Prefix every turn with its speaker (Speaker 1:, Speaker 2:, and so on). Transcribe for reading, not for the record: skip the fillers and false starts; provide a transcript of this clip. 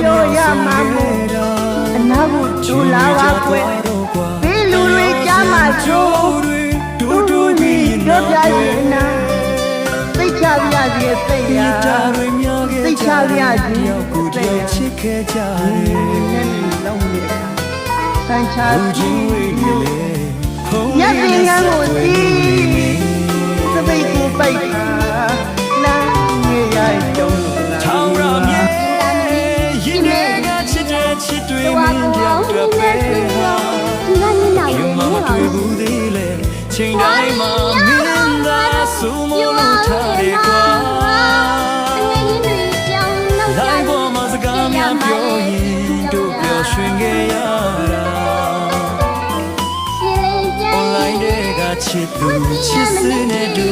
Speaker 1: ပြောရမှာမို့အနာကိုဒူလာပါကွယ်ဘေးလူတွေကြားမှာချိုးတူတူကြီးပြောပြရင်နာသိချပြရစီသိရသိချပြရစီသိရချစ်ခဲ့ကြတယ်လုံးနေတန်ချာကြီးညပင်ငန်းကိုစီးသပိတ်ကိုပိတ်လမ်းငယ်ရတုံးထောင်ရမြေရင်တွေကချစ်တဲ့ချစ်တွေမင်းပြောင်းတွေ့ပဲဟာဒီကနေ့နောက်ရေမတွေ့ဘူးသေးလေချိန်တိုင်းမှာမင်းသာဆူမလို့ထားတယ်ကွာလိုက်ပေါ်မှာစကားများပြောရင်တို့ပြောရွှင်ခဲ့ရတာ online တွေကချစ်သူချစ်စနေတူ